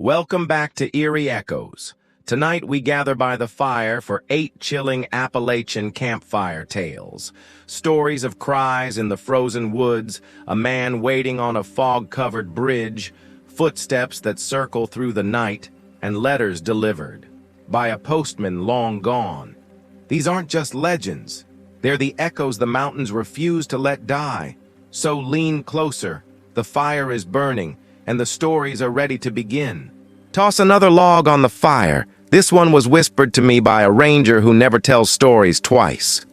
Welcome back to Eerie Echoes. Tonight we gather by the fire for 8 chilling Appalachian campfire tales. Stories of cries in the frozen woods, a man waiting on a fog-covered bridge, footsteps that circle through the night, and letters delivered by a postman long gone. These aren't just legends. They're the echoes the mountains refuse to let die. So lean closer. The fire is burning, and the stories are ready to begin. Toss another log on the fire. This one was whispered to me by a ranger who never tells stories twice.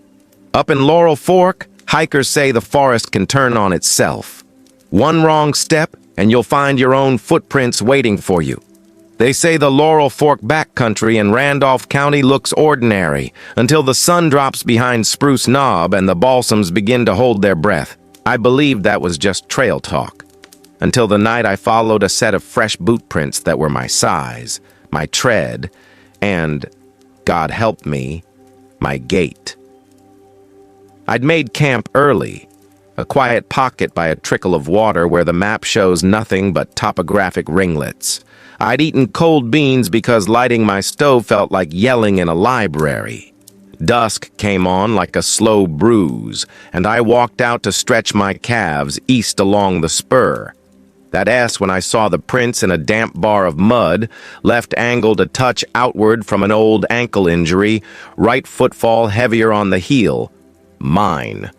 Up in Laurel Fork, hikers say the forest can turn on itself. One wrong step, and you'll find your own footprints waiting for you. They say the Laurel Fork backcountry in Randolph County looks ordinary until the sun drops behind Spruce Knob and the balsams begin to hold their breath. I believed that was just trail talk, until the night I followed a set of fresh boot prints that were my size, my tread, and, God help me, my gait. I'd made camp early, a quiet pocket by a trickle of water where the map shows nothing but topographic ringlets. I'd eaten cold beans because lighting my stove felt like yelling in a library. Dusk came on like a slow bruise, and I walked out to stretch my calves east along the spur. That ass when I saw the prints in a damp bar of mud, left angled a touch outward from an old ankle injury, right footfall heavier on the heel. Mine.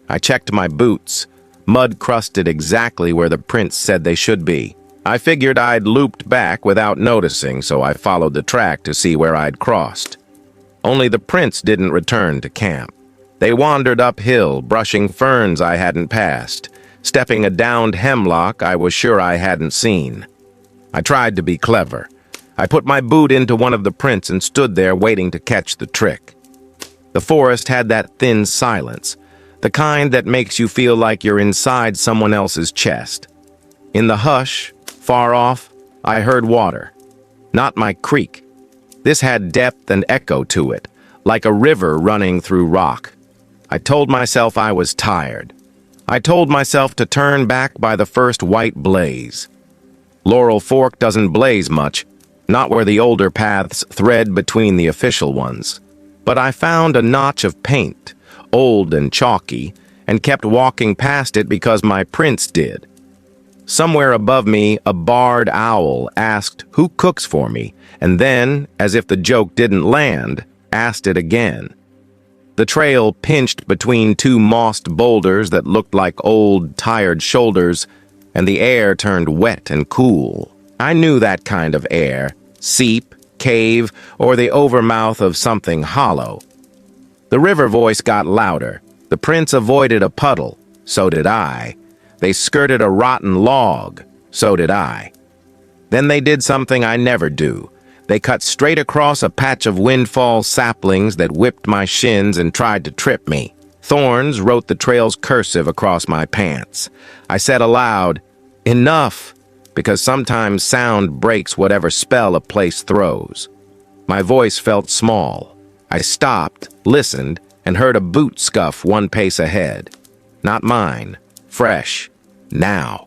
I checked my boots, mud crusted exactly where the prints said they should be. I figured I'd looped back without noticing, so I followed the track to see where I'd crossed. Only the prints didn't return to camp. They wandered uphill, brushing ferns I hadn't passed, stepping a downed hemlock I was sure I hadn't seen. I tried to be clever. I put my boot into one of the prints and stood there waiting to catch the trick. The forest had that thin silence, the kind that makes you feel like you're inside someone else's chest. In the hush, far off, I heard water. Not my creek. This had depth and echo to it, like a river running through rock. I told myself I was tired. I told myself to turn back by the first white blaze. Laurel Fork doesn't blaze much, not where the older paths thread between the official ones. But I found a notch of paint, old and chalky, and kept walking past it because my prints did. Somewhere above me, a barred owl asked who cooks for me, and then, as if the joke didn't land, asked it again. The trail pinched between two mossed boulders that looked like old, tired shoulders, and the air turned wet and cool. I knew that kind of air, seep, cave, or the overmouth of something hollow. The river voice got louder. The prints avoided a puddle. So did I. They skirted a rotten log. So did I. Then they did something I never do. They cut straight across a patch of windfall saplings that whipped my shins and tried to trip me. Thorns wrote the trail's cursive across my pants. I said aloud, "Enough," because sometimes sound breaks whatever spell a place throws. My voice felt small. I stopped, listened, and heard a boot scuff one pace ahead. Not mine. Fresh. Now.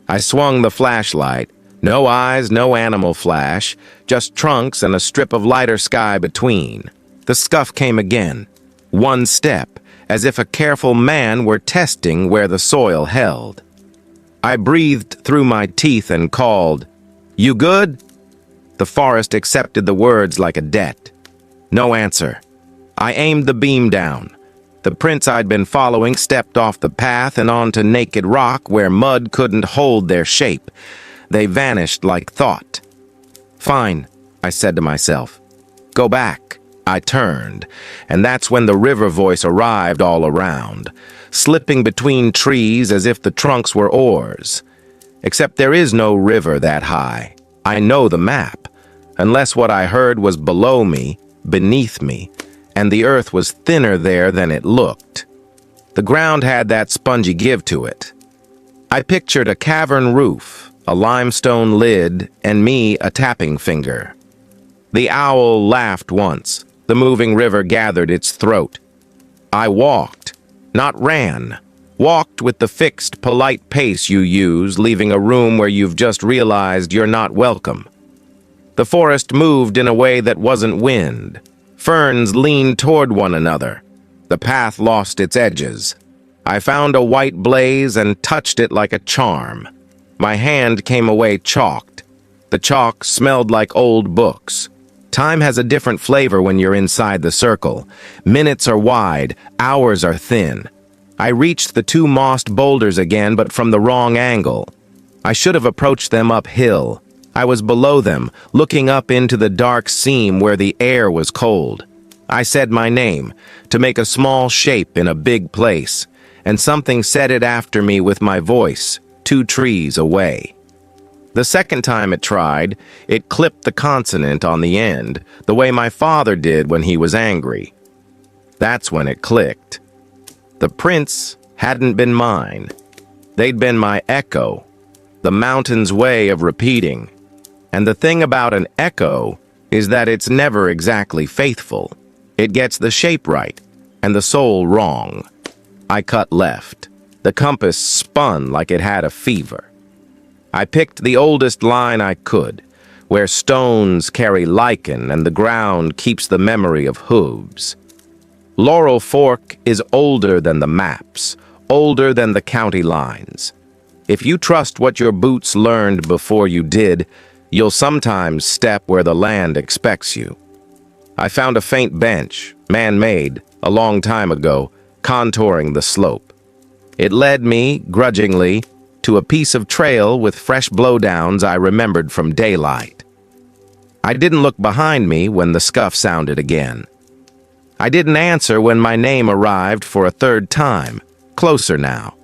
I swung the flashlight. No eyes, no animal flash, just trunks and a strip of lighter sky between. The scuff came again. One step, as if a careful man were testing where the soil held. I breathed through my teeth and called, "You good?" The forest accepted the words like a debt. No answer. I aimed the beam down. The prints I'd been following stepped off the path and onto naked rock where mud couldn't hold their shape. They vanished like thought. "Fine," I said to myself. "Go back." I turned, and that's when the river voice arrived all around, slipping between trees as if the trunks were oars. Except there is no river that high. I know the map, unless what I heard was below me, beneath me, and the earth was thinner there than it looked. The ground had that spongy give to it. I pictured a cavern roof, a limestone lid, and me a tapping finger. The owl laughed once. The moving river gathered its throat. I walked, not ran. Walked with the fixed, polite pace you use, leaving a room where you've just realized you're not welcome. The forest moved in a way that wasn't wind. Ferns leaned toward one another. The path lost its edges. I found a white blaze and touched it like a charm. My hand came away chalked. The chalk smelled like old books. Time has a different flavor when you're inside the circle. Minutes are wide, hours are thin. I reached the two mossed boulders again, but from the wrong angle. I should have approached them uphill. I was below them, looking up into the dark seam where the air was cold. I said my name, to make a small shape in a big place, and something said it after me with my voice, 2 trees away. The second time it tried, it clipped the consonant on the end, the way my father did when he was angry. That's when it clicked. The prints hadn't been mine. They'd been my echo, the mountain's way of repeating. And the thing about an echo is that it's never exactly faithful. It gets the shape right, and the soul wrong. I cut left. The compass spun like it had a fever. I picked the oldest line I could, where stones carry lichen and the ground keeps the memory of hooves. Laurel Fork is older than the maps, older than the county lines. If you trust what your boots learned before you did, you'll sometimes step where the land expects you. I found a faint bench, man-made, a long time ago, contouring the slope. It led me, grudgingly, to a piece of trail with fresh blowdowns I remembered from daylight. I didn't look behind me when the scuff sounded again. I didn't answer when my name arrived for a third time, closer now,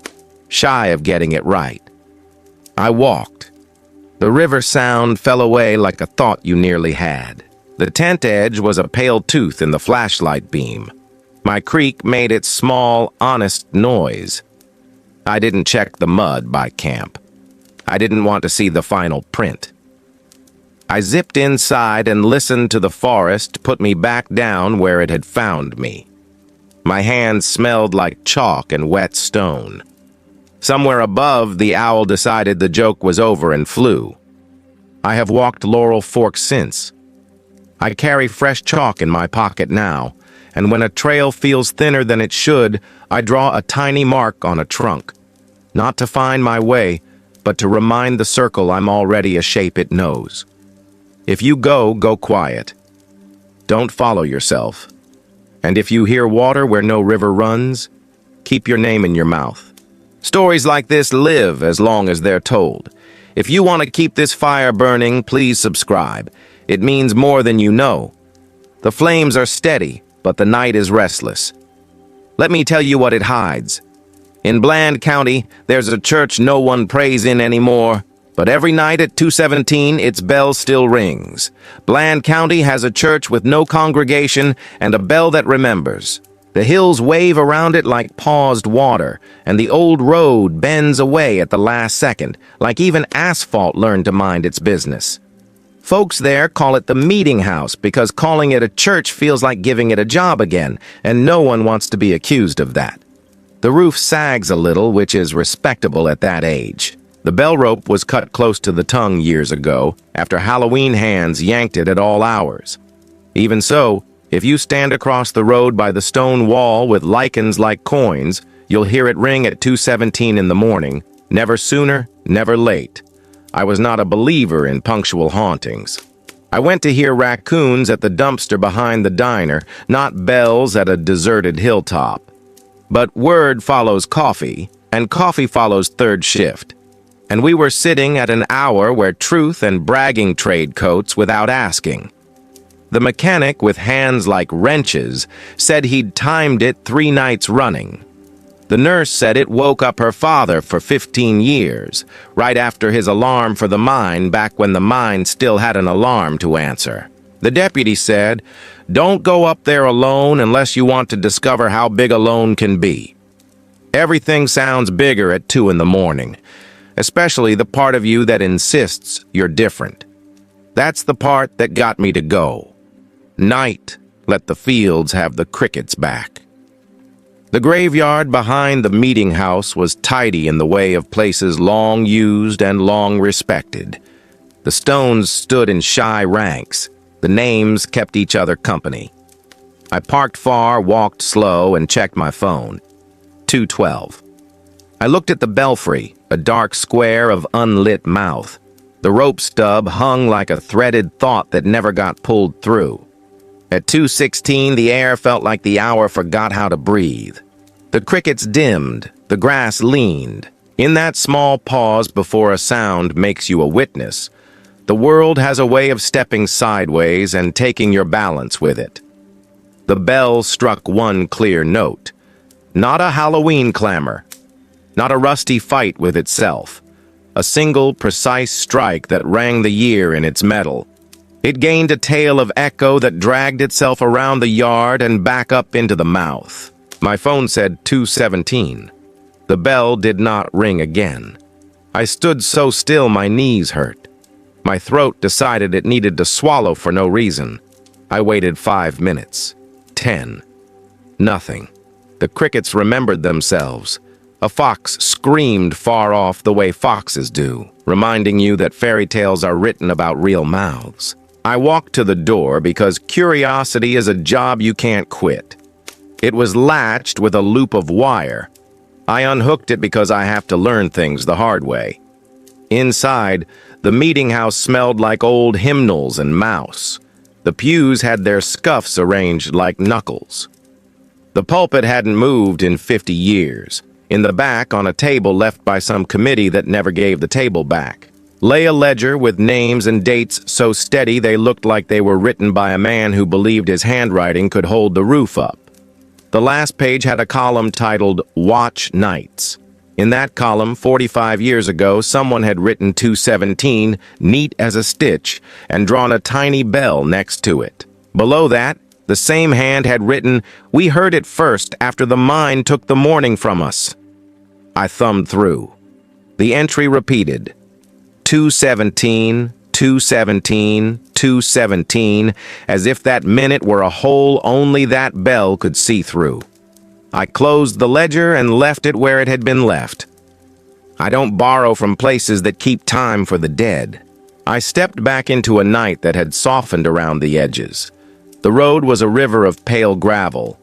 shy of getting it right. I walked. The river sound fell away like a thought you nearly had. The tent edge was a pale tooth in the flashlight beam. My creek made its small, honest noise. I didn't check the mud by camp. I didn't want to see the final print. I zipped inside and listened to the forest put me back down where it had found me. My hands smelled like chalk and wet stone. Somewhere above, the owl decided the joke was over and flew. I have walked Laurel Fork since. I carry fresh chalk in my pocket now, and when a trail feels thinner than it should, I draw a tiny mark on a trunk. Not to find my way, but to remind the circle I'm already a shape it knows. If you go, go quiet. Don't follow yourself. And if you hear water where no river runs, keep your name in your mouth. Stories like this live as long as they're told. If you want to keep this fire burning, please subscribe. It means more than you know. The flames are steady, but the night is restless. Let me tell you what it hides. In Bland County, there's a church no one prays in anymore, but every night at 2:17, its bell still rings. Bland County has a church with no congregation and a bell that remembers. The hills wave around it like paused water, and the old road bends away at the last second, like even asphalt learned to mind its business. Folks there call it the meeting house because calling it a church feels like giving it a job again, and no one wants to be accused of that. The roof sags a little, which is respectable at that age. The bell rope was cut close to the tongue years ago, after Halloween hands yanked it at all hours. Even so, if you stand across the road by the stone wall with lichens like coins, you'll hear it ring at 2:17 in the morning, never sooner, never late. I was not a believer in punctual hauntings. I went to hear raccoons at the dumpster behind the diner, not bells at a deserted hilltop. But word follows coffee, and coffee follows third shift. And we were sitting at an hour where truth and bragging trade coats without asking. The mechanic, with hands like wrenches, said he'd timed it 3 nights running. The nurse said it woke up her father for 15 years, right after his alarm for the mine back when the mine still had an alarm to answer. The deputy said, "Don't go up there alone unless you want to discover how big alone can be." Everything sounds bigger at 2 in the morning, especially the part of you that insists you're different. That's the part that got me to go. Night, let the fields have the crickets back. The graveyard behind the meeting house was tidy in the way of places long used and long respected. The stones stood in shy ranks. The names kept each other company. I parked far, walked slow, and checked my phone. 2:12. I looked at the belfry, a dark square of unlit mouth. The rope stub hung like a threaded thought that never got pulled through. At 2:16, the air felt like the hour forgot how to breathe. The crickets dimmed, the grass leaned. In that small pause before a sound makes you a witness, the world has a way of stepping sideways and taking your balance with it. The bell struck one clear note. Not a Halloween clamor, not a rusty fight with itself. A single, precise strike that rang the year in its metal. It gained a tail of echo that dragged itself around the yard and back up into the mouth. My phone said 2:17. The bell did not ring again. I stood so still my knees hurt. My throat decided it needed to swallow for no reason. I waited 5 minutes. 10. Nothing. The crickets remembered themselves. A fox screamed far off the way foxes do, reminding you that fairy tales are written about real mouths. I walked to the door because curiosity is a job you can't quit. It was latched with a loop of wire. I unhooked it because I have to learn things the hard way. Inside, the meeting house smelled like old hymnals and mouse. The pews had their scuffs arranged like knuckles. The pulpit hadn't moved in 50 years. In the back, on a table left by some committee that never gave the table back, lay a ledger with names and dates so steady they looked like they were written by a man who believed his handwriting could hold the roof up. The last page had a column titled Watch Nights. In that column, 45 years ago, someone had written 2:17, neat as a stitch, and drawn a tiny bell next to it. Below that, the same hand had written, "We heard it first after the mine took the morning from us." I thumbed through. The entry repeated, 2:17, 2:17, 2:17, as if that minute were a hole only that bell could see through. I closed the ledger and left it where it had been left. I don't borrow from places that keep time for the dead. I stepped back into a night that had softened around the edges. The road was a river of pale gravel.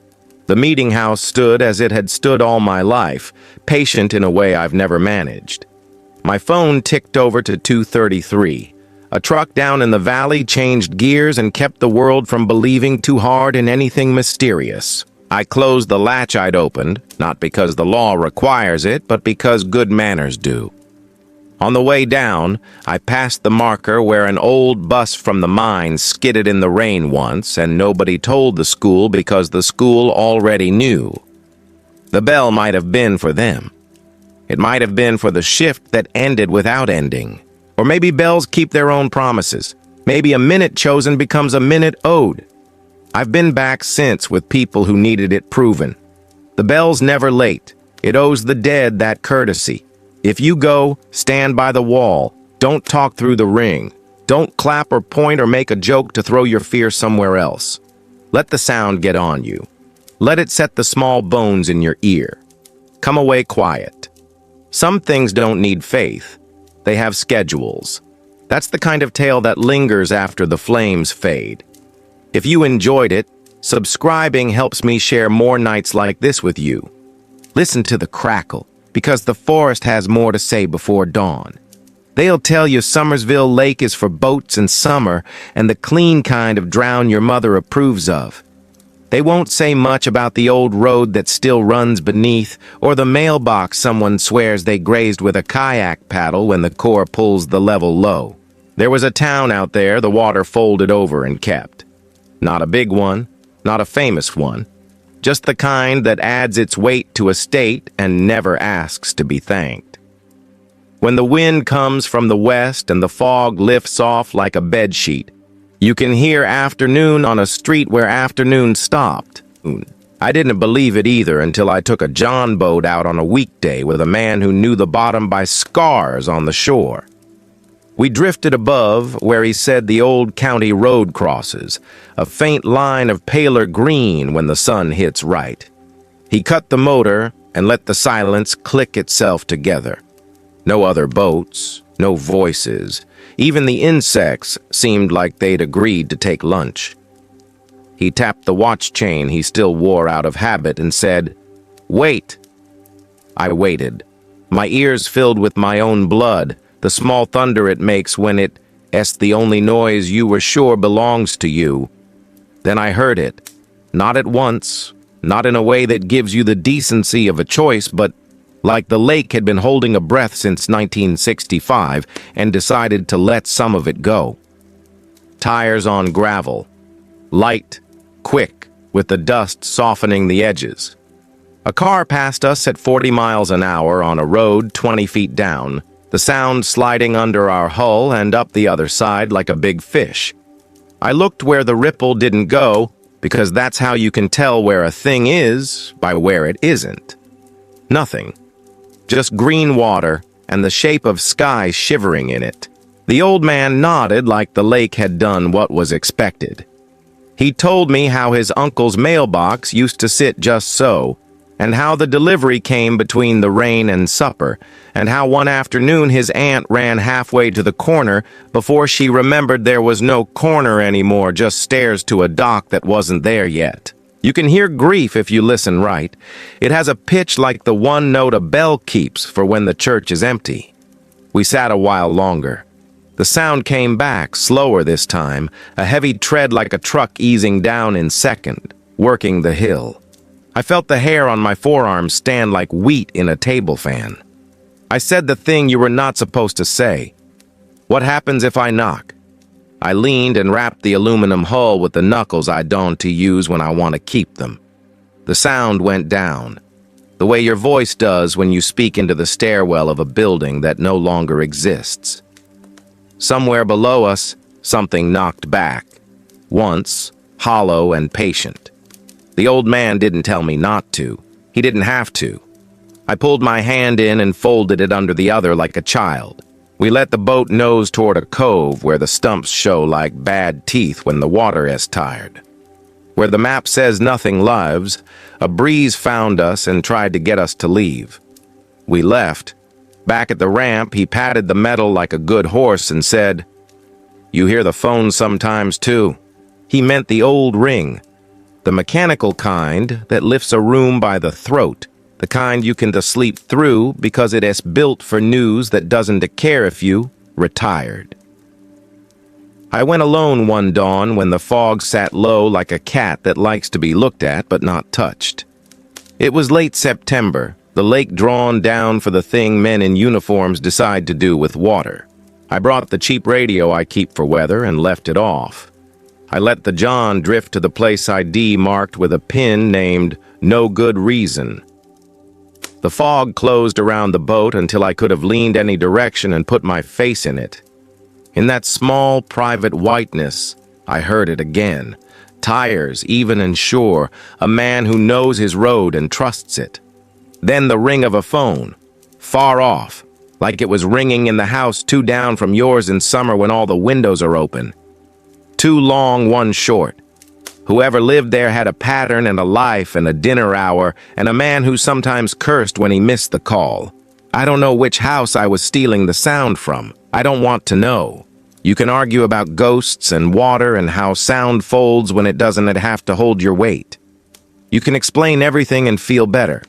The meeting house stood as it had stood all my life, patient in a way I've never managed. My phone ticked over to 2:33. A truck down in the valley changed gears and kept the world from believing too hard in anything mysterious. I closed the latch I'd opened, not because the law requires it, but because good manners do. On the way down, I passed the marker where an old bus from the mine skidded in the rain once, and nobody told the school because the school already knew. The bell might have been for them. It might have been for the shift that ended without ending. Or maybe bells keep their own promises. Maybe a minute chosen becomes a minute owed. I've been back since with people who needed it proven. The bell's never late. It owes the dead that courtesy. If you go, stand by the wall. Don't talk through the ring. Don't clap or point or make a joke to throw your fear somewhere else. Let the sound get on you. Let it set the small bones in your ear. Come away quiet. Some things don't need faith. They have schedules. That's the kind of tale that lingers after the flames fade. If you enjoyed it, subscribing helps me share more nights like this with you. Listen to the crackle, because the forest has more to say before dawn. They'll tell you Summersville Lake is for boats in summer and the clean kind of drown your mother approves of. They won't say much about the old road that still runs beneath or the mailbox someone swears they grazed with a kayak paddle when the Corps pulls the level low. There was a town out there the water folded over and kept. Not a big one, not a famous one, just the kind that adds its weight to a state and never asks to be thanked. When the wind comes from the west and the fog lifts off like a bedsheet, you can hear afternoon on a street where afternoon stopped. I didn't believe it either until I took a John boat out on a weekday with a man who knew the bottom by scars on the shore. We drifted above where he said the old county road crosses, a faint line of paler green when the sun hits right. He cut the motor and let the silence click itself together. No other boats, no voices. Even the insects seemed like they'd agreed to take lunch. He tapped the watch chain he still wore out of habit and said, "Wait." I waited, my ears filled with my own blood, the small thunder it makes when it's the only noise you were sure belongs to you. Then I heard it, not at once, not in a way that gives you the decency of a choice, but like the lake had been holding a breath since 1965 and decided to let some of it go. Tires on gravel. Light, quick, with the dust softening the edges. A car passed us at 40 miles an hour on a road 20 feet down, the sound sliding under our hull and up the other side like a big fish. I looked where the ripple didn't go, because that's how you can tell where a thing is by where it isn't. Nothing. Just green water and the shape of sky shivering in it. The old man nodded like the lake had done what was expected. He told me how his uncle's mailbox used to sit just so, and how the delivery came between the rain and supper, and how one afternoon his aunt ran halfway to the corner before she remembered there was no corner anymore, just stairs to a dock that wasn't there yet. You can hear grief if you listen right. It has a pitch like the one note a bell keeps for when the church is empty. We sat a while longer. The sound came back, slower this time, a heavy tread like a truck easing down in second, working the hill. I felt the hair on my forearms stand like wheat in a table fan. I said the thing you were not supposed to say. What happens if I knock? I leaned and wrapped the aluminum hull with the knuckles I donned to use when I want to keep them. The sound went down, the way your voice does when you speak into the stairwell of a building that no longer exists. Somewhere below us, something knocked back. Once, hollow and patient. The old man didn't tell me not to. He didn't have to. I pulled my hand in and folded it under the other like a child. We let the boat nose toward a cove where the stumps show like bad teeth when the water is tired. Where the map says nothing lives, a breeze found us and tried to get us to leave. We left. Back at the ramp, he patted the metal like a good horse and said, "You hear the phone sometimes, too." He meant the old ring, the mechanical kind that lifts a room by the throat, the kind you can sleep through because it is built for news that doesn't care if you retired. I went alone one dawn when the fog sat low like a cat that likes to be looked at but not touched. It was late September, the lake drawn down for the thing men in uniforms decide to do with water. I brought the cheap radio I keep for weather and left it off. I let the John drift to the place ID marked with a pin named No Good Reason. The fog closed around the boat until I could have leaned any direction and put my face in it. In that small, private whiteness, I heard it again. Tires, even and sure, a man who knows his road and trusts it. Then the ring of a phone, far off, like it was ringing in the house 2 down from yours in summer when all the windows are open. 2 long, 1 short. Whoever lived there had a pattern and a life and a dinner hour and a man who sometimes cursed when he missed the call. I don't know which house I was stealing the sound from. I don't want to know. You can argue about ghosts and water and how sound folds when it doesn't have to hold your weight. You can explain everything and feel better.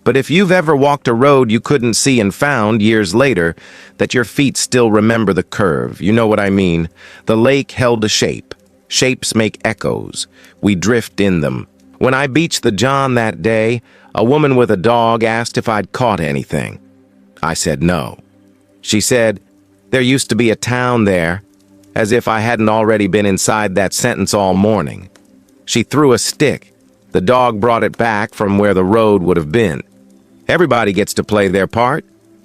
But if you've ever walked a road you couldn't see and found years later that your feet still remember the curve, you know what I mean. The lake held a shape. Shapes make echoes. We drift in them. When I beached the John that day, a woman with a dog asked if I'd caught anything. I said no. She said, "There used to be a town there," as if I hadn't already been inside that sentence all morning. She threw a stick. The dog brought it back from where the road would have been. Everybody gets to play their part.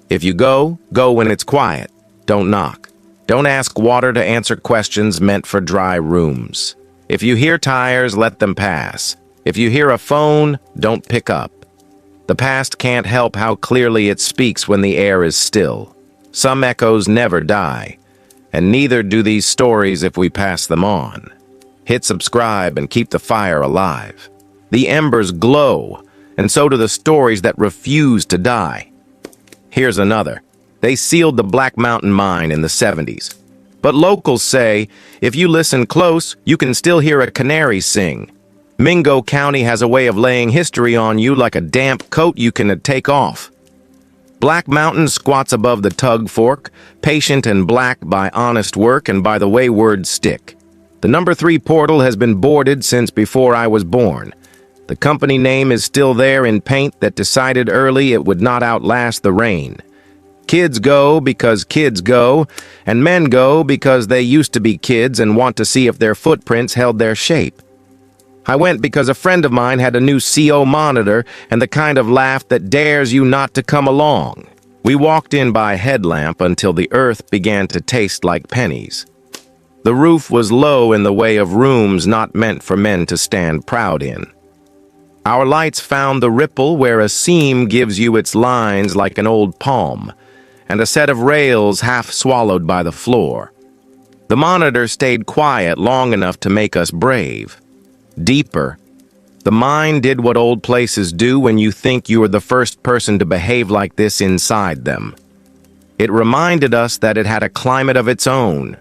If you go, go when it's quiet. Don't knock. Don't ask water to answer questions meant for dry rooms. If you hear tires, let them pass. If you hear a phone, don't pick up. The past can't help how clearly it speaks when the air is still. Some echoes never die, and neither do these stories if we pass them on. Hit subscribe and keep the fire alive. The embers glow, and so do the stories that refuse to die. Here's another. They sealed the Black Mountain mine in the 70s. But locals say, if you listen close, you can still hear a canary sing. Mingo County has a way of laying history on you like a damp coat you can take off. Black Mountain squats above the Tug Fork, patient and black by honest work and by the way words stick. The number 3 portal has been boarded since before I was born. The company name is still there in paint that decided early it would not outlast the rain. Kids go because kids go, and men go because they used to be kids and want to see if their footprints held their shape. I went because a friend of mine had a new CO monitor and the kind of laugh that dares you not to come along. We walked in by headlamp until the earth began to taste like pennies. The roof was low in the way of rooms not meant for men to stand proud in. Our lights found the ripple where a seam gives you its lines like an old palm, and a set of rails half swallowed by the floor. The monitor stayed quiet long enough to make us brave. Deeper. The mine did what old places do when you think you are the first person to behave like this inside them. It reminded us that it had a climate of its own.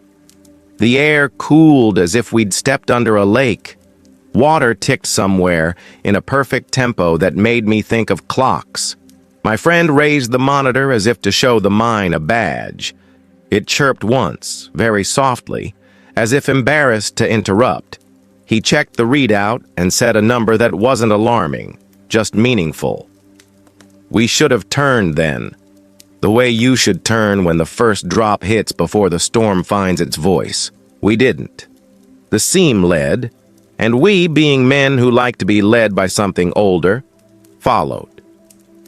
The air cooled as if we'd stepped under a lake. Water ticked somewhere in a perfect tempo that made me think of clocks. My friend raised the monitor as if to show the mine a badge. It chirped once, very softly, as if embarrassed to interrupt. He checked the readout and said a number that wasn't alarming, just meaningful. We should have turned then, the way you should turn when the first drop hits before the storm finds its voice. We didn't. The seam led, and we, being men who like to be led by something older, followed.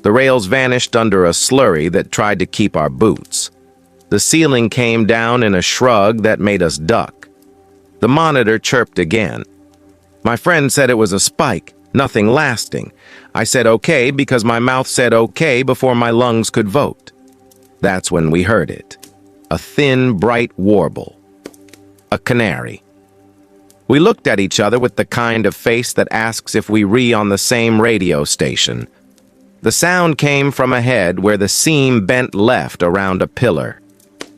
The rails vanished under a slurry that tried to keep our boots. The ceiling came down in a shrug that made us duck. The monitor chirped again. My friend said it was a spike, nothing lasting. I said okay because my mouth said okay before my lungs could vote. That's when we heard it. A thin, bright warble. A canary. We looked at each other with the kind of face that asks if we on the same radio station. The sound came from ahead where the seam bent left around a pillar.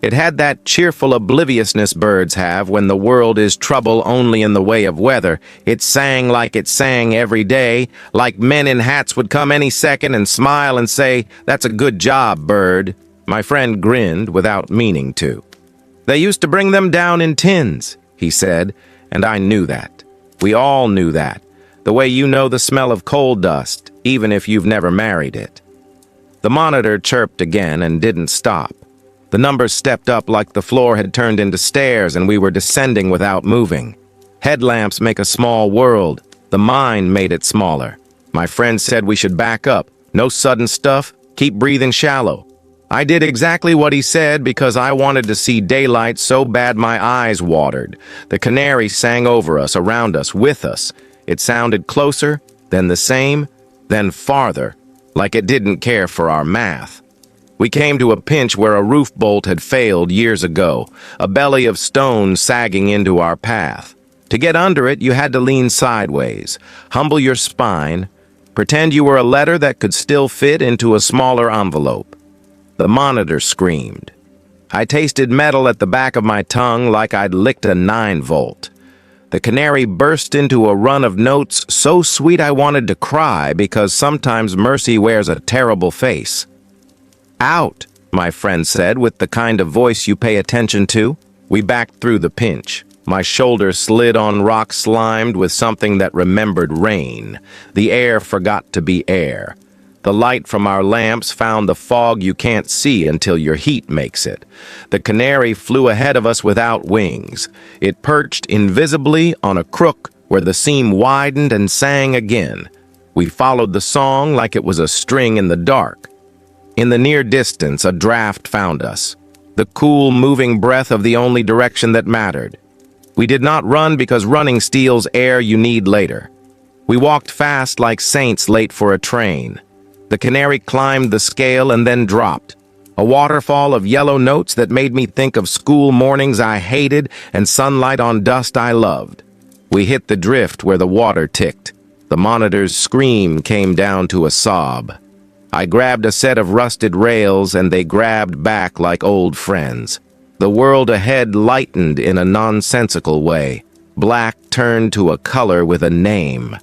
It had that cheerful obliviousness birds have when the world is trouble only in the way of weather. It sang like it sang every day, like men in hats would come any second and smile and say, "That's a good job, bird." My friend grinned without meaning to. "They used to bring them down in tins," he said, and I knew that. We all knew that. The way you know the smell of coal dust, even if you've never married it. The monitor chirped again and didn't stop. The numbers stepped up like the floor had turned into stairs and we were descending without moving. Headlamps make a small world. The mine made it smaller. My friend said we should back up. No sudden stuff. Keep breathing shallow. I did exactly what he said because I wanted to see daylight so bad my eyes watered. The canary sang over us, around us, with us. It sounded closer, then the same, then farther, like it didn't care for our math. We came to a pinch where a roof bolt had failed years ago, a belly of stone sagging into our path. To get under it, you had to lean sideways, humble your spine, pretend you were a letter that could still fit into a smaller envelope. The monitor screamed. I tasted metal at the back of my tongue like I'd licked a 9-volt. The canary burst into a run of notes so sweet I wanted to cry because sometimes mercy wears a terrible face. "Out," my friend said with the kind of voice you pay attention to. We backed through the pinch. My shoulder slid on rock slimed with something that remembered rain. The air forgot to be air. The light from our lamps found the fog you can't see until your heat makes it. The canary flew ahead of us without wings. It perched invisibly on a crook where the seam widened and sang again. We followed the song like it was a string in the dark. In the near distance, a draft found us. The cool, moving breath of the only direction that mattered. We did not run because running steals air you need later. We walked fast like saints late for a train. The canary climbed the scale and then dropped. A waterfall of yellow notes that made me think of school mornings I hated and sunlight on dust I loved. We hit the drift where the water ticked. The monitor's scream came down to a sob. I grabbed a set of rusted rails and they grabbed back like old friends. The world ahead lightened in a nonsensical way. Black turned to a color with a name.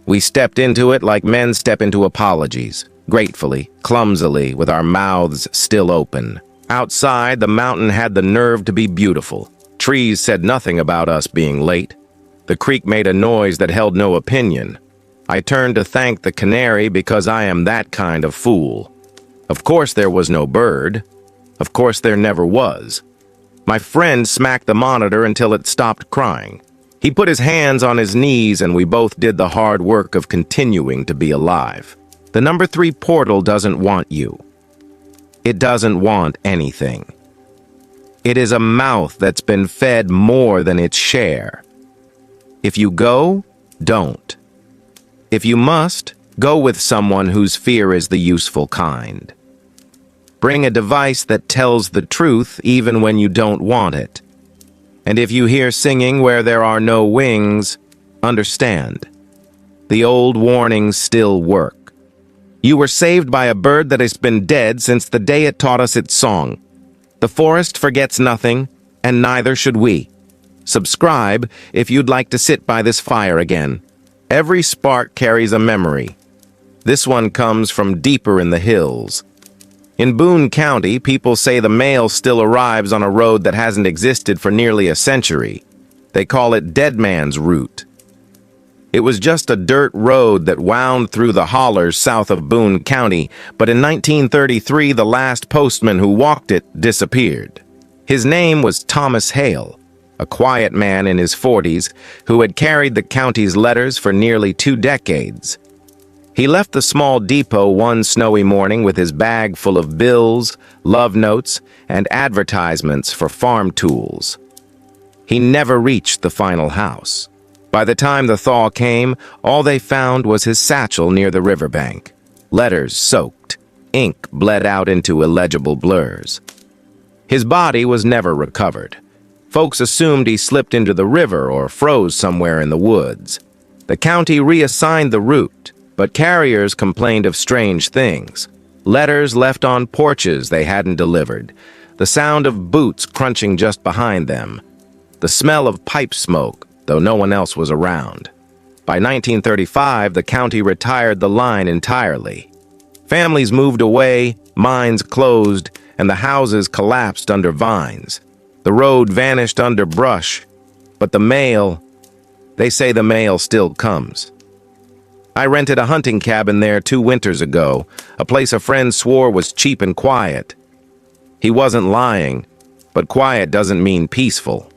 We stepped into it like men step into apologies, gratefully, clumsily, with our mouths still open. Outside, the mountain had the nerve to be beautiful. Trees said nothing about us being late. The creek made a noise that held no opinion. I turned to thank the canary because I am that kind of fool. Of course there was no bird. Of course there never was. My friend smacked the monitor until it stopped crying. He put his hands on his knees and we both did the hard work of continuing to be alive. The number 3 portal doesn't want you. It doesn't want anything. It is a mouth that's been fed more than its share. If you go, don't. If you must, go with someone whose fear is the useful kind. Bring a device that tells the truth even when you don't want it. And if you hear singing where there are no wings, understand. The old warnings still work. You were saved by a bird that has been dead since the day it taught us its song. The forest forgets nothing, and neither should we. Subscribe if you'd like to sit by this fire again. Every spark carries a memory. This one comes from deeper in the hills. In Boone County, people say the mail still arrives on a road that hasn't existed for nearly a century. They call it Dead Man's Route. It was just a dirt road that wound through the hollers south of Boone County, but in 1933, the last postman who walked it disappeared. His name was Thomas Hale, a quiet man in his 40s who had carried the county's letters for nearly 2 decades. He left the small depot one snowy morning with his bag full of bills, love notes, and advertisements for farm tools. He never reached the final house. By the time the thaw came, all they found was his satchel near the riverbank. Letters soaked, ink bled out into illegible blurs. His body was never recovered. Folks assumed he slipped into the river or froze somewhere in the woods. The county reassigned the route, but carriers complained of strange things. Letters left on porches they hadn't delivered. The sound of boots crunching just behind them. The smell of pipe smoke, though no one else was around. By 1935, the county retired the line entirely. Families moved away, mines closed, and the houses collapsed under vines. The road vanished under brush, but the mail, they say the mail still comes. I rented a hunting cabin there 2 winters ago, a place a friend swore was cheap and quiet. He wasn't lying, but quiet doesn't mean peaceful.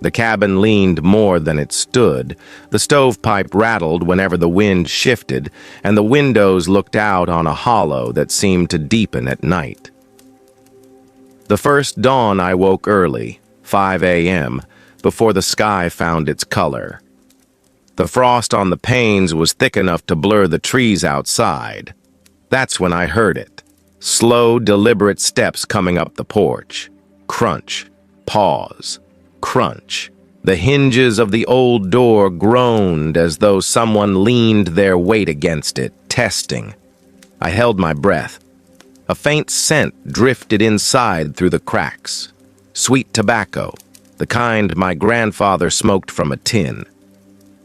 The cabin leaned more than it stood. The stovepipe rattled whenever the wind shifted, and the windows looked out on a hollow that seemed to deepen at night. The first dawn I woke early, 5 a.m., before the sky found its color. The frost on the panes was thick enough to blur the trees outside. That's when I heard it. Slow, deliberate steps coming up the porch. Crunch. Pause. Crunch. The hinges of the old door groaned as though someone leaned their weight against it, testing. I held my breath. A faint scent drifted inside through the cracks. Sweet tobacco, the kind my grandfather smoked from a tin.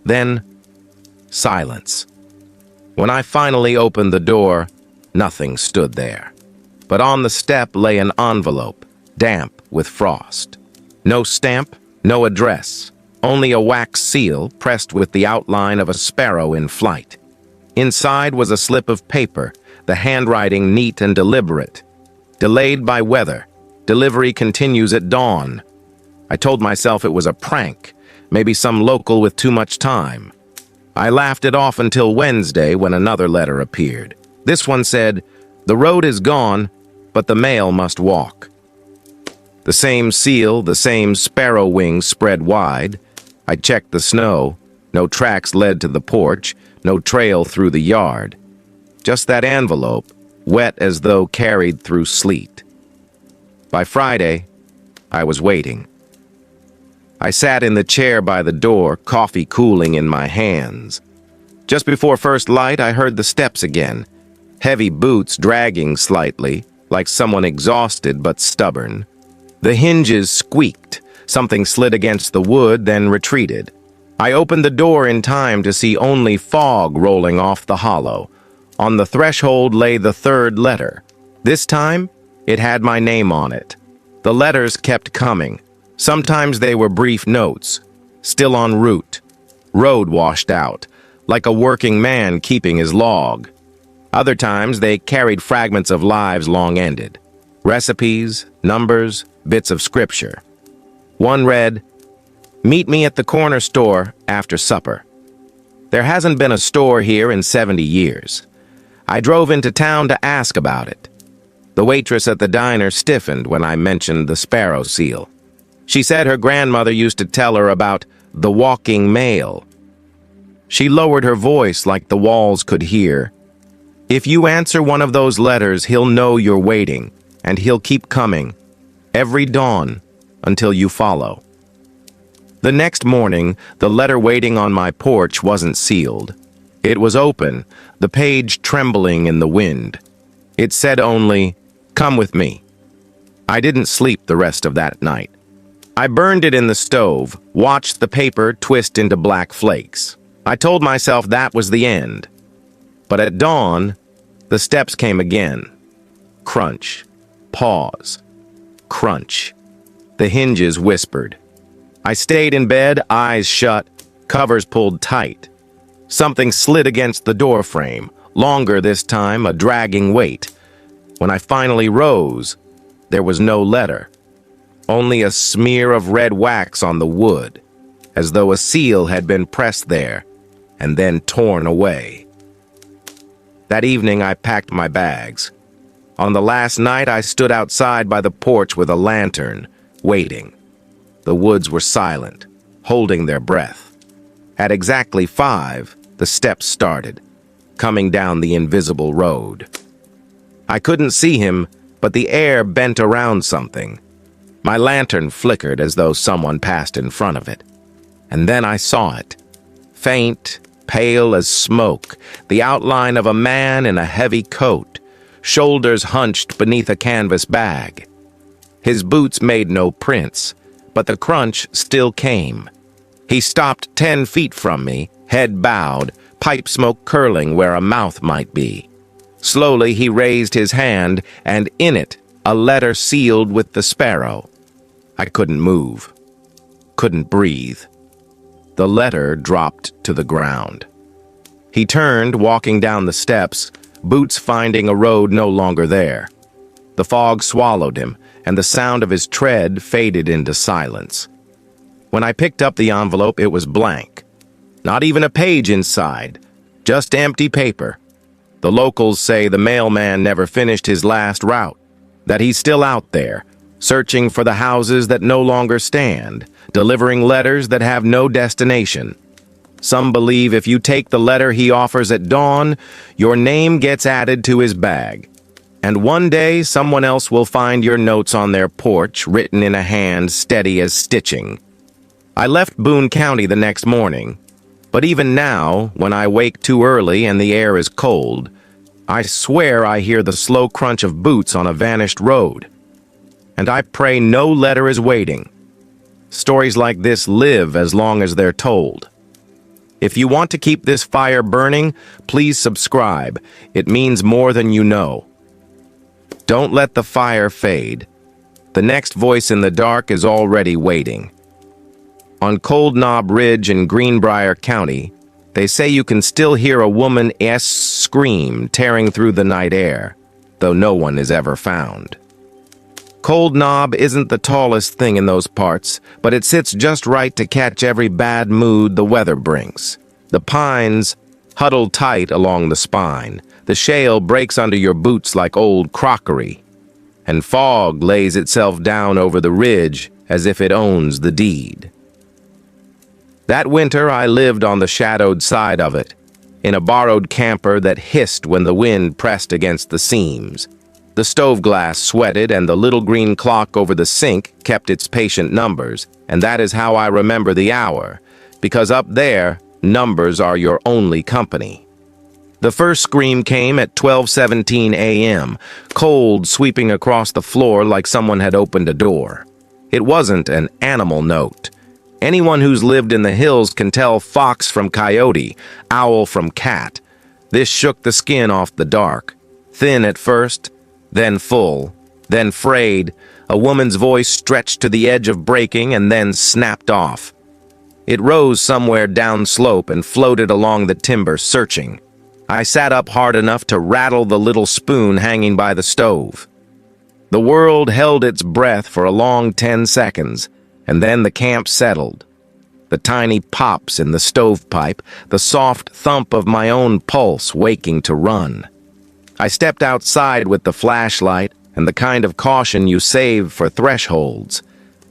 Then, silence. When I finally opened the door, nothing stood there. But on the step lay an envelope, damp with frost. No stamp, no address, only a wax seal pressed with the outline of a sparrow in flight. Inside was a slip of paper, the handwriting neat and deliberate. Delayed by weather. Delivery continues at dawn. I told myself it was a prank, maybe some local with too much time. I laughed it off until Wednesday when another letter appeared. This one said, "The road is gone, but the mail must walk." The same seal, the same sparrow wings spread wide. I checked the snow. No tracks led to the porch, no trail through the yard. Just that envelope, wet as though carried through sleet. By Friday, I was waiting. I sat in the chair by the door, coffee cooling in my hands. Just before first light, I heard the steps again. Heavy boots dragging slightly, like someone exhausted but stubborn. The hinges squeaked. Something slid against the wood, then retreated. I opened the door in time to see only fog rolling off the hollow. On the threshold lay the third letter. This time, it had my name on it. The letters kept coming. Sometimes they were brief notes, still en route, road washed out, like a working man keeping his log. Other times they carried fragments of lives long ended, recipes, numbers, bits of scripture. One read, "Meet me at the corner store after supper." There hasn't been a store here in 70 years. I drove into town to ask about it. The waitress at the diner stiffened when I mentioned the sparrow seal. She said her grandmother used to tell her about the walking mail. She lowered her voice like the walls could hear. "If you answer one of those letters, he'll know you're waiting, and he'll keep coming, every dawn, until you follow." The next morning, the letter waiting on my porch wasn't sealed. It was open, the page trembling in the wind. It said only, "Come with me." I didn't sleep the rest of that night. I burned it in the stove, watched the paper twist into black flakes. I told myself that was the end. But at dawn, the steps came again. Crunch. Pause. Crunch. The hinges whispered. I stayed in bed, eyes shut, covers pulled tight. Something slid against the doorframe, longer this time, a dragging weight. When I finally rose, there was no letter. Only a smear of red wax on the wood, as though a seal had been pressed there and then torn away. That evening, I packed my bags. On the last night, I stood outside by the porch with a lantern, waiting. The woods were silent, holding their breath. At exactly 5, the steps started, coming down the invisible road. I couldn't see him, but the air bent around something. My lantern flickered as though someone passed in front of it. And then I saw it. Faint, pale as smoke, the outline of a man in a heavy coat, shoulders hunched beneath a canvas bag. His boots made no prints, but the crunch still came. He stopped 10 feet from me, head bowed, pipe smoke curling where a mouth might be. Slowly he raised his hand, and in it, a letter sealed with the sparrow. I couldn't move, couldn't breathe. The letter dropped to the ground. He turned, walking down the steps, boots finding a road no longer there. The fog swallowed him, and the sound of his tread faded into silence. When I picked up the envelope, it was blank. Not even a page inside, just empty paper. The locals say the mailman never finished his last route, that he's still out there, searching for the houses that no longer stand, delivering letters that have no destination. Some believe if you take the letter he offers at dawn, your name gets added to his bag. And one day, someone else will find your notes on their porch, written in a hand steady as stitching. I left Boone County the next morning, but even now, when I wake too early and the air is cold, I swear I hear the slow crunch of boots on a vanished road. And I pray no letter is waiting. Stories like this live as long as they're told. If you want to keep this fire burning, please subscribe. It means more than you know. Don't let the fire fade. The next voice in the dark is already waiting. On Cold Knob Ridge in Greenbrier County, they say you can still hear a woman's scream tearing through the night air, though no one is ever found. Cold Knob isn't the tallest thing in those parts, but it sits just right to catch every bad mood the weather brings. The pines huddle tight along the spine. The shale breaks under your boots like old crockery, and fog lays itself down over the ridge as if it owns the deed. That winter I lived on the shadowed side of it, in a borrowed camper that hissed when the wind pressed against the seams. The stove glass sweated and the little green clock over the sink kept its patient numbers, and that is how I remember the hour, because up there, Numbers are your only company. The first scream came at 12:17 a.m., cold sweeping across the floor like someone had opened a door. It wasn't an animal note. Anyone who's lived in the hills can tell fox from coyote, owl from cat. This shook the skin off the dark. Thin at first, then full, then frayed. A woman's voice stretched to the edge of breaking and then snapped off. It rose somewhere downslope and floated along the timber, searching. I sat up hard enough to rattle the little spoon hanging by the stove. The world held its breath for a long 10 seconds, and then the camp settled. The tiny pops in the stovepipe, the soft thump of my own pulse waking to run. I stepped outside with the flashlight and the kind of caution you save for thresholds.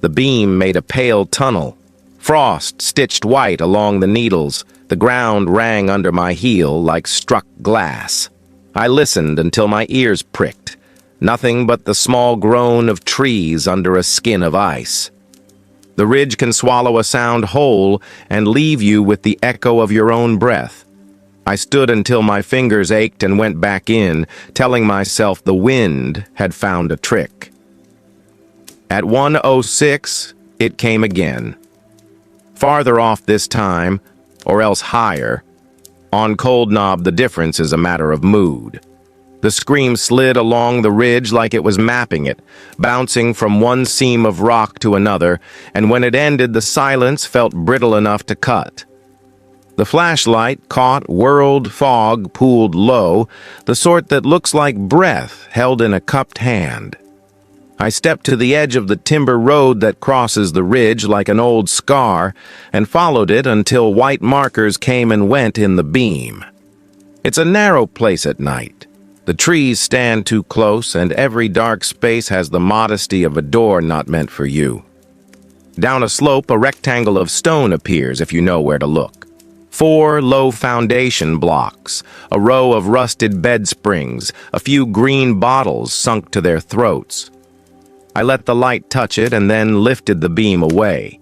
The beam made a pale tunnel. Frost stitched white along the needles. The ground rang under my heel like struck glass. I listened until my ears pricked. Nothing but the small groan of trees under a skin of ice. The ridge can swallow a sound whole and leave you with the echo of your own breath. I stood until my fingers ached and went back in, telling myself the wind had found a trick. At 1:06, it came again. Farther off this time, or else higher. On Cold Knob, the difference is a matter of mood. The scream slid along the ridge like it was mapping it, bouncing from one seam of rock to another, and when it ended, the silence felt brittle enough to cut. The flashlight caught whirled fog pooled low, the sort that looks like breath held in a cupped hand. I stepped to the edge of the timber road that crosses the ridge like an old scar and followed it until white markers came and went in the beam. It's a narrow place at night. The trees stand too close, and every dark space has the modesty of a door not meant for you. Down a slope, a rectangle of stone appears if you know where to look. 4 low foundation blocks, a row of rusted bed springs, a few green bottles sunk to their throats. I let the light touch it and then lifted the beam away.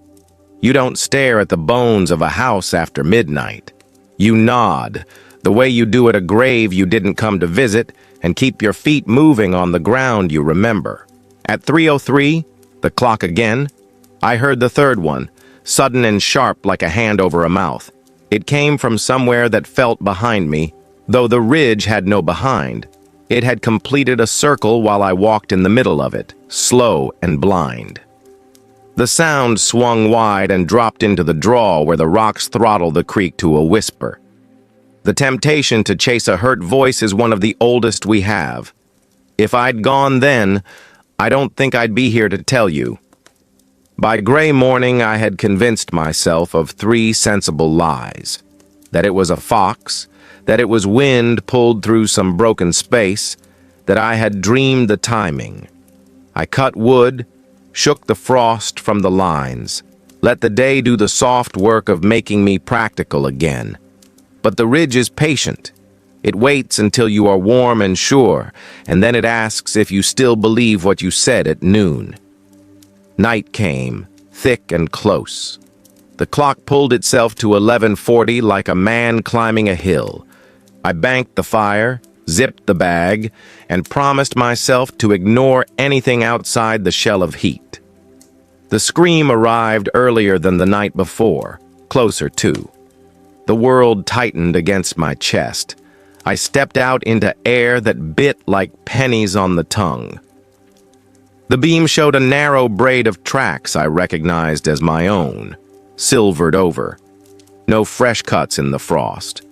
You don't stare at the bones of a house after midnight. You nod, the way you do at a grave you didn't come to visit, and keep your feet moving on the ground you remember. At 3:03, the clock again, I heard the third one, sudden and sharp like a hand over a mouth. It came from somewhere that felt behind me, though the ridge had no behind. It had completed a circle while I walked in the middle of it, slow and blind. The sound swung wide and dropped into the draw where the rocks throttled the creek to a whisper. The temptation to chase a hurt voice is one of the oldest we have. If I'd gone then, I don't think I'd be here to tell you. By gray morning, I had convinced myself of 3 sensible lies. That it was a fox, that it was wind pulled through some broken space, that I had dreamed the timing. I cut wood, shook the frost from the lines, let the day do the soft work of making me practical again. But the ridge is patient. It waits until you are warm and sure, and then it asks if you still believe what you said at noon. Night came, thick and close. The clock pulled itself to 11:40 like a man climbing a hill. I banked the fire, zipped the bag, and promised myself to ignore anything outside the shell of heat. The scream arrived earlier than the night before, closer too. The world tightened against my chest. I stepped out into air that bit like pennies on the tongue. The beam showed a narrow braid of tracks I recognized as my own, silvered over. No fresh cuts in the frost.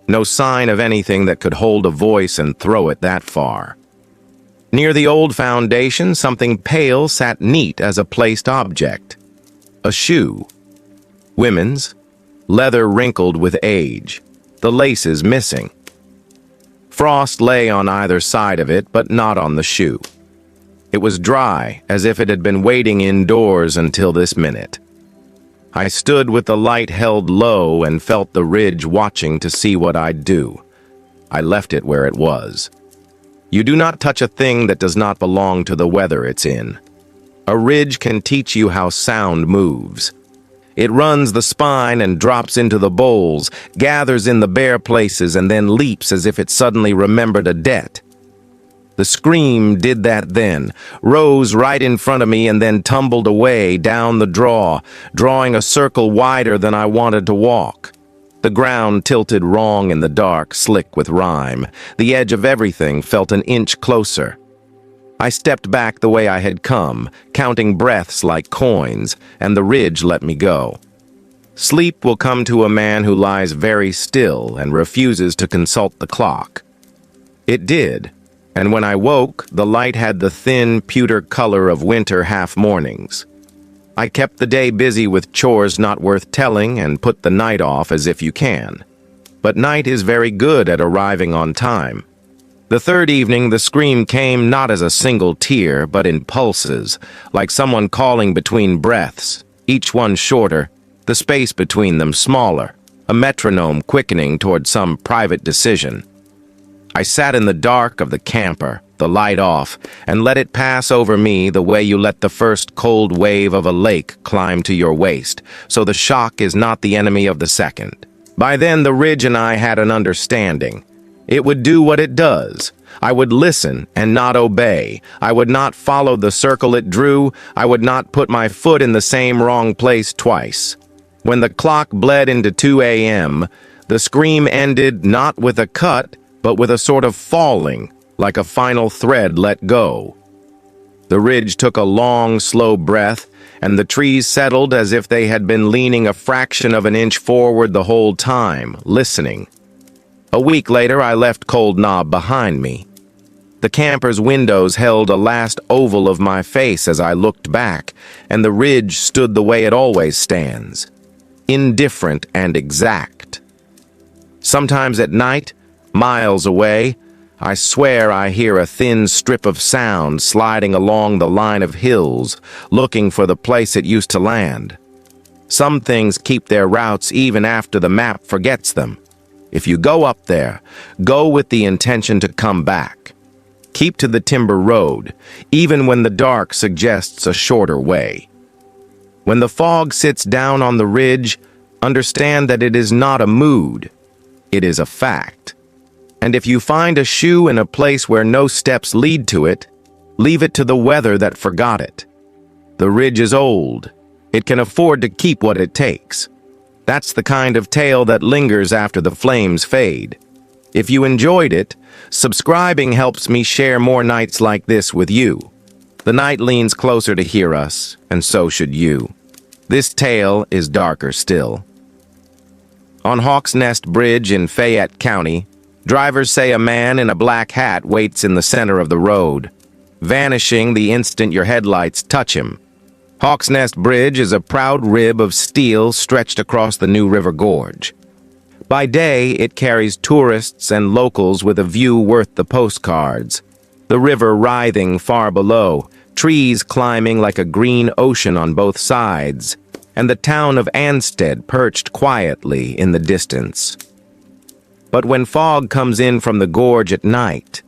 No sign of anything that could hold a voice and throw it that far. Near the old foundation, something pale sat neat as a placed object. A shoe. Women's. Leather wrinkled with age. The laces missing. Frost lay on either side of it, but not on the shoe. It was dry, as if it had been waiting indoors until this minute. I stood with the light held low and felt the ridge watching to see what I'd do. I left it where it was. You do not touch a thing that does not belong to the weather it's in. A ridge can teach you how sound moves. It runs the spine and drops into the bowls, gathers in the bare places, and then leaps as if it suddenly remembered a debt. The scream did that then, rose right in front of me and then tumbled away down the draw, drawing a circle wider than I wanted to walk. The ground tilted wrong in the dark, slick with rime. The edge of everything felt an inch closer. I stepped back the way I had come, counting breaths like coins, and the ridge let me go. Sleep will come to a man who lies very still and refuses to consult the clock. It did, and when I woke, the light had the thin, pewter color of winter half-mornings. I kept the day busy with chores not worth telling and put the night off as if you can. But night is very good at arriving on time. The third evening, the scream came not as a single tear, but in pulses, like someone calling between breaths, each one shorter, the space between them smaller, a metronome quickening toward some private decision. I sat in the dark of the camper, the light off, and let it pass over me the way you let the first cold wave of a lake climb to your waist, so the shock is not the enemy of the second. By then, the ridge and I had an understanding. It would do what it does. I would listen and not obey. I would not follow the circle it drew. I would not put my foot in the same wrong place twice. When the clock bled into 2 a.m., the scream ended not with a cut, but with a sort of falling, like a final thread let go. The ridge took a long, slow breath, and the trees settled as if they had been leaning a fraction of an inch forward the whole time, listening. A week later, I left Cold Knob behind me. The camper's windows held a last oval of my face as I looked back, and the ridge stood the way it always stands, indifferent and exact. Sometimes at night, miles away, I swear I hear a thin strip of sound sliding along the line of hills, looking for the place it used to land. Some things keep their routes even after the map forgets them. If you go up there, go with the intention to come back. Keep to the timber road, even when the dark suggests a shorter way. When the fog sits down on the ridge, understand that it is not a mood. It is a fact. And if you find a shoe in a place where no steps lead to it, leave it to the weather that forgot it. The ridge is old. It can afford to keep what it takes. That's the kind of tale that lingers after the flames fade. If you enjoyed it, subscribing helps me share more nights like this with you. The night leans closer to hear us, and so should you. This tale is darker still. On Hawk's Nest Bridge in Fayette County, drivers say a man in a black hat waits in the center of the road, vanishing the instant your headlights touch him. Hawk's Nest Bridge is a proud rib of steel stretched across the New River Gorge. By day, it carries tourists and locals with a view worth the postcards. The river writhing far below, trees climbing like a green ocean on both sides, and the town of Ansted perched quietly in the distance. But when fog comes in from the gorge at night,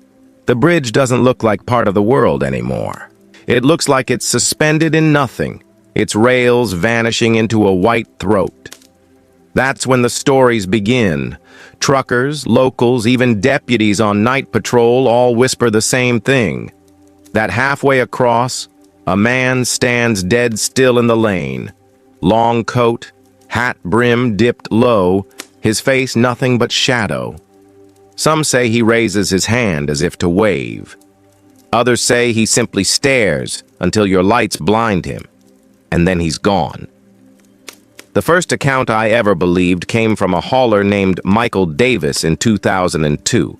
the bridge doesn't look like part of the world anymore. It looks like it's suspended in nothing, its rails vanishing into a white throat. That's when the stories begin. Truckers, locals, even deputies on night patrol all whisper the same thing. That halfway across, a man stands dead still in the lane. Long coat, hat brim dipped low, his face nothing but shadow. Some say he raises his hand as if to wave. Others say he simply stares until your lights blind him, and then he's gone. The first account I ever believed came from a hauler named Michael Davis in 2002.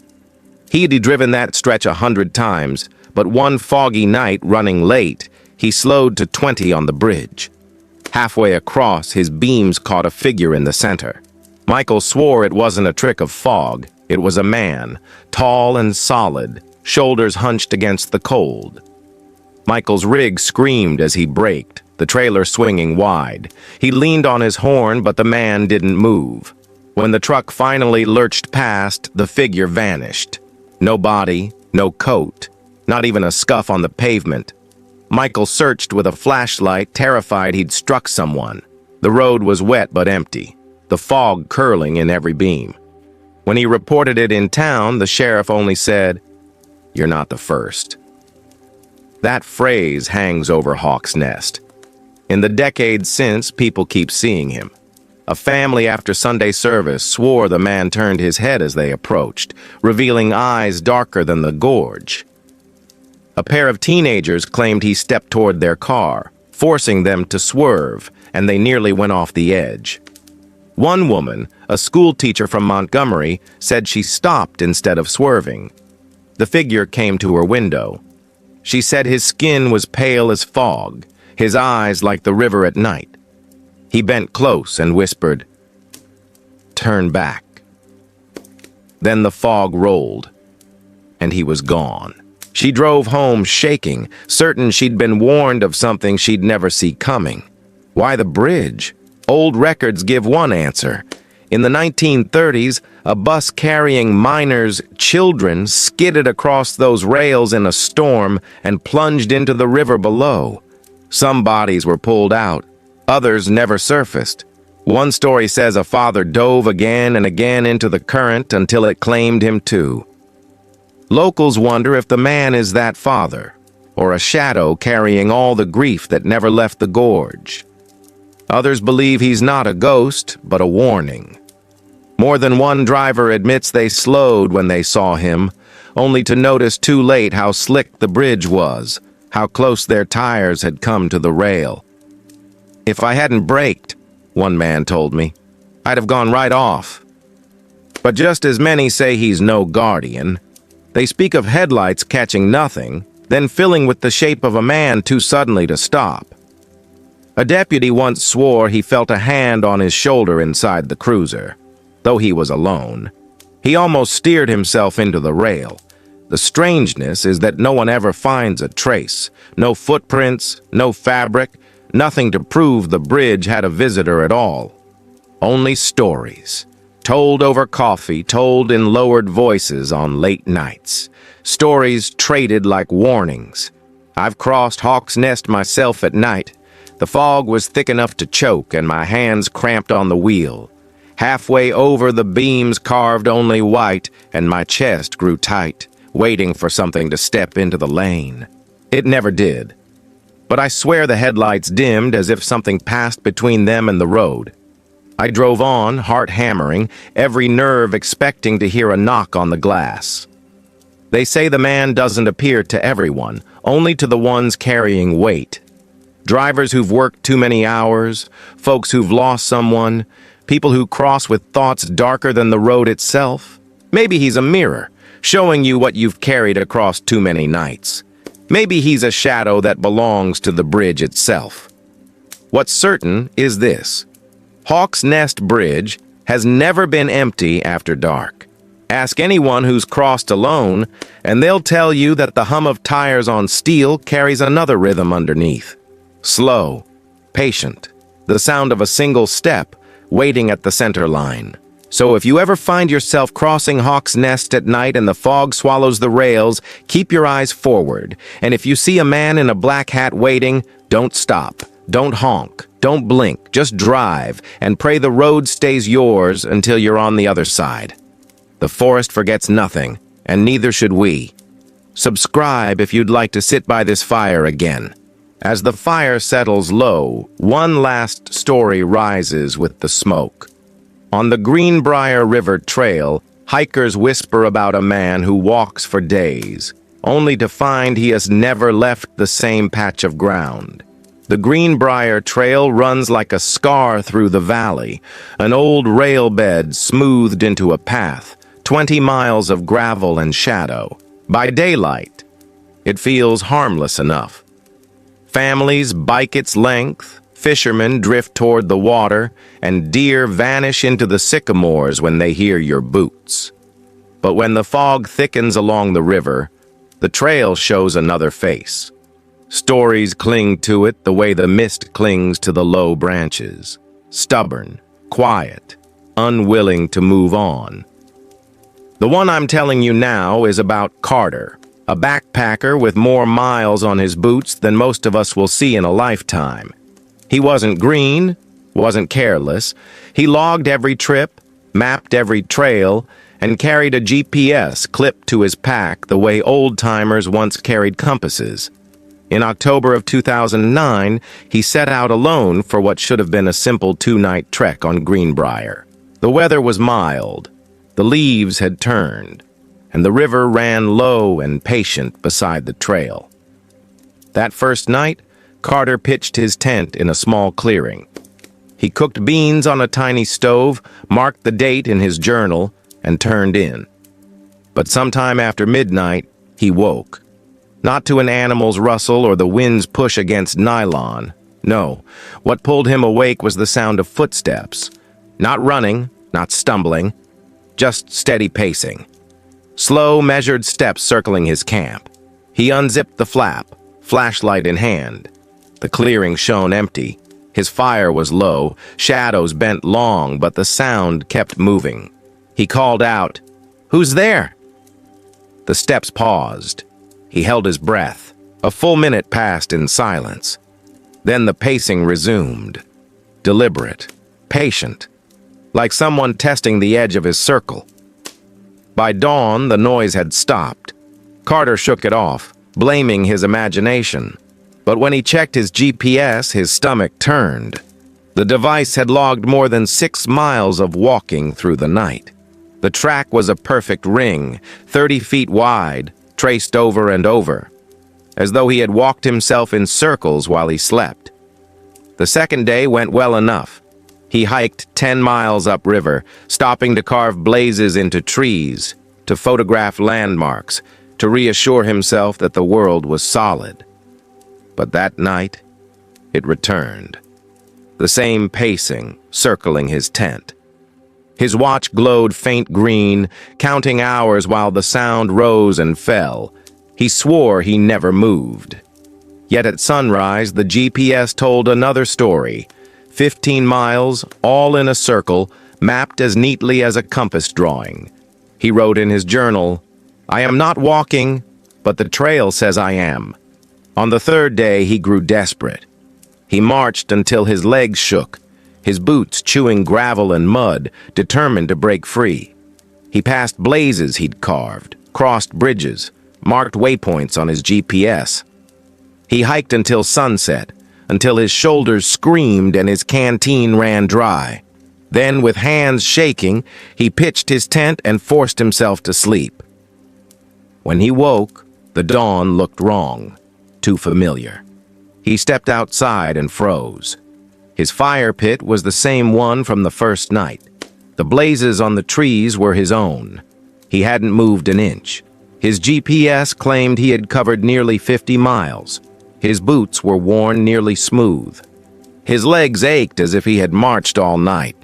He'd driven that stretch 100 times, but one foggy night running late, he slowed to 20 on the bridge. Halfway across, his beams caught a figure in the center. Michael swore it wasn't a trick of fog. It was a man, tall and solid, shoulders hunched against the cold. Michael's rig screamed as he braked, the trailer swinging wide. He leaned on his horn, but the man didn't move. When the truck finally lurched past, the figure vanished. No body, no coat, not even a scuff on the pavement. Michael searched with a flashlight, terrified he'd struck someone. The road was wet but empty, the fog curling in every beam. When he reported it in town, the sheriff only said, "You're not the first." That phrase hangs over Hawk's Nest. In the decades since, people keep seeing him. A family after Sunday service swore the man turned his head as they approached, revealing eyes darker than the gorge. A pair of teenagers claimed he stepped toward their car, forcing them to swerve, and they nearly went off the edge. One woman, a school teacher from Montgomery, said she stopped instead of swerving. The figure came to her window. She said his skin was pale as fog, his eyes like the river at night. He bent close and whispered, "Turn back." Then the fog rolled, and he was gone. She drove home shaking, certain she'd been warned of something she'd never see coming. Why the bridge? Old records give one answer. In the 1930s, a bus carrying miners' children skidded across those rails in a storm and plunged into the river below. Some bodies were pulled out, others never surfaced. One story says a father dove again and again into the current until it claimed him too. Locals wonder if the man is that father, or a shadow carrying all the grief that never left the gorge. Others believe he's not a ghost, but a warning. More than one driver admits they slowed when they saw him, only to notice too late how slick the bridge was, how close their tires had come to the rail. "If I hadn't braked," one man told me, "I'd have gone right off." But just as many say he's no guardian, they speak of headlights catching nothing, then filling with the shape of a man too suddenly to stop. A deputy once swore he felt a hand on his shoulder inside the cruiser, though he was alone. He almost steered himself into the rail. The strangeness is that no one ever finds a trace, no footprints, no fabric, nothing to prove the bridge had a visitor at all. Only stories, told over coffee, told in lowered voices on late nights. Stories traded like warnings. I've crossed Hawk's Nest myself at night. The fog was thick enough to choke, and my hands cramped on the wheel. Halfway over, the beams carved only white, and my chest grew tight, waiting for something to step into the lane. It never did. But I swear the headlights dimmed as if something passed between them and the road. I drove on, heart hammering, every nerve expecting to hear a knock on the glass. They say the man doesn't appear to everyone, only to the ones carrying weight. Drivers who've worked too many hours, folks who've lost someone, people who cross with thoughts darker than the road itself. Maybe he's a mirror, showing you what you've carried across too many nights. Maybe he's a shadow that belongs to the bridge itself. What's certain is this: Hawk's Nest Bridge has never been empty after dark. Ask anyone who's crossed alone, and they'll tell you that the hum of tires on steel carries another rhythm underneath. Slow, patient, the sound of a single step, waiting at the center line. So if you ever find yourself crossing Hawk's Nest at night and the fog swallows the rails, keep your eyes forward. And if you see a man in a black hat waiting, don't stop, don't honk, don't blink, just drive and pray the road stays yours until you're on the other side. The forest forgets nothing, and neither should we. Subscribe if you'd like to sit by this fire again. As the fire settles low, one last story rises with the smoke. On the Greenbrier River Trail, hikers whisper about a man who walks for days, only to find he has never left the same patch of ground. The Greenbrier Trail runs like a scar through the valley, an old rail bed smoothed into a path, 20 miles of gravel and shadow. By daylight, it feels harmless enough. Families bike its length, fishermen drift toward the water, and deer vanish into the sycamores when they hear your boots. But when the fog thickens along the river, the trail shows another face. Stories cling to it the way the mist clings to the low branches. Stubborn, quiet, unwilling to move on. The one I'm telling you now is about Carter, a backpacker with more miles on his boots than most of us will see in a lifetime. He wasn't green, wasn't careless. He logged every trip, mapped every trail, and carried a GPS clipped to his pack the way old-timers once carried compasses. In October of 2009, he set out alone for what should have been a simple 2-night trek on Greenbrier. The weather was mild, the leaves had turned, and the river ran low and patient beside the trail. That first night, Carter pitched his tent in a small clearing. He cooked beans on a tiny stove, marked the date in his journal, and turned in. But sometime after midnight, he woke. Not to an animal's rustle or the wind's push against nylon. No, what pulled him awake was the sound of footsteps. Not running, not stumbling, just steady pacing. Slow, measured steps circling his camp. He unzipped the flap, flashlight in hand. The clearing shone empty. His fire was low, shadows bent long, but the sound kept moving. He called out, "Who's there?" The steps paused. He held his breath. A full minute passed in silence. Then the pacing resumed. Deliberate, patient, like someone testing the edge of his circle. By dawn, the noise had stopped. Carter shook it off, blaming his imagination. But when he checked his GPS, his stomach turned. The device had logged more than 6 miles of walking through the night. The track was a perfect ring, 30 feet wide, traced over and over, as though he had walked himself in circles while he slept. The second day went well enough. He hiked 10 miles upriver, stopping to carve blazes into trees, to photograph landmarks, to reassure himself that the world was solid. But that night, it returned. The same pacing, circling his tent. His watch glowed faint green, counting hours while the sound rose and fell. He swore he never moved. Yet at sunrise, the GPS told another story. 15 miles, all in a circle, mapped as neatly as a compass drawing. He wrote in his journal, "I am not walking, but the trail says I am." On the third day, he grew desperate. He marched until his legs shook, his boots chewing gravel and mud, determined to break free. He passed blazes he'd carved, crossed bridges, marked waypoints on his GPS. He hiked until sunset, until his shoulders screamed and his canteen ran dry. Then, with hands shaking, he pitched his tent and forced himself to sleep. When he woke, the dawn looked wrong, too familiar. He stepped outside and froze. His fire pit was the same one from the first night. The blazes on the trees were his own. He hadn't moved an inch. His GPS claimed he had covered nearly 50 miles. His boots were worn nearly smooth. His legs ached as if he had marched all night.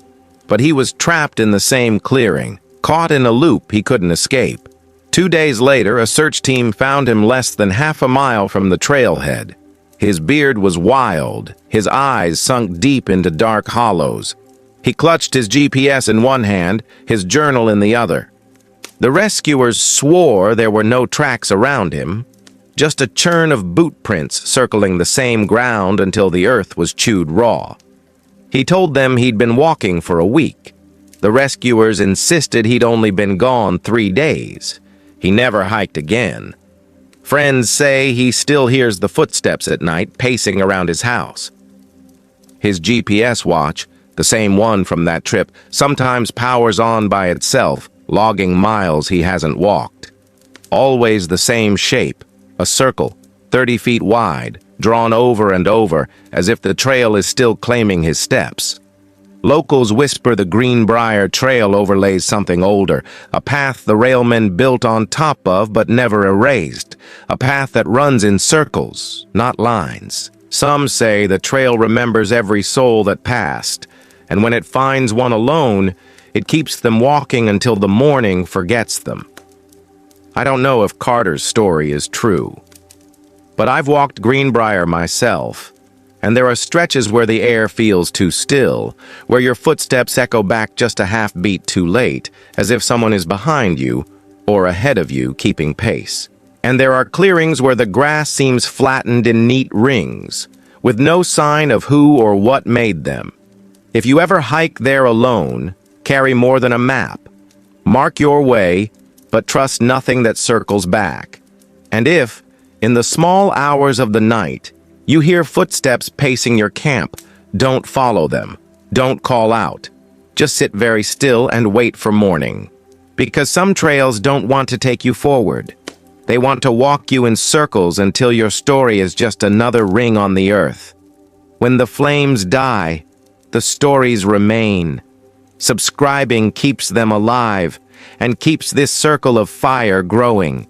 But he was trapped in the same clearing, caught in a loop he couldn't escape. 2 days later, a search team found him less than half a mile from the trailhead. His beard was wild, his eyes sunk deep into dark hollows. He clutched his GPS in one hand, his journal in the other. The rescuers swore there were no tracks around him, just a churn of boot prints circling the same ground until the earth was chewed raw. He told them he'd been walking for a week. The rescuers insisted he'd only been gone 3 days. He never hiked again. Friends say he still hears the footsteps at night pacing around his house. His GPS watch, the same one from that trip, sometimes powers on by itself, logging miles he hasn't walked. Always the same shape, a circle, 30 feet wide, drawn over and over, as if the trail is still claiming his steps. Locals whisper the Greenbrier Trail overlays something older, a path the railmen built on top of but never erased, a path that runs in circles, not lines. Some say the trail remembers every soul that passed, and when it finds one alone, it keeps them walking until the morning forgets them. I don't know if Carter's story is true, but I've walked Greenbrier myself, and there are stretches where the air feels too still, where your footsteps echo back just a half beat too late, as if someone is behind you or ahead of you keeping pace. And there are clearings where the grass seems flattened in neat rings, with no sign of who or what made them. If you ever hike there alone, carry more than a map. Mark your way, but trust nothing that circles back. And if, in the small hours of the night, you hear footsteps pacing your camp, don't follow them. Don't call out. Just sit very still and wait for morning. Because some trails don't want to take you forward. They want to walk you in circles until your story is just another ring on the earth. When the flames die, the stories remain. Subscribing keeps them alive and keeps this circle of fire growing.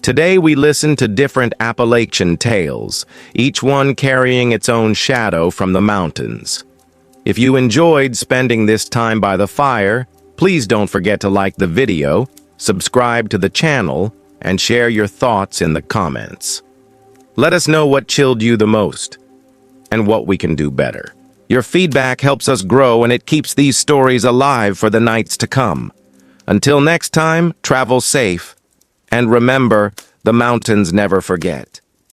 Today we listen to different Appalachian tales, each one carrying its own shadow from the mountains. If you enjoyed spending this time by the fire, please don't forget to like the video, subscribe to the channel, and share your thoughts in the comments. Let us know what chilled you the most and what we can do better. Your feedback helps us grow and it keeps these stories alive for the nights to come. Until next time, travel safe, and remember, the mountains never forget.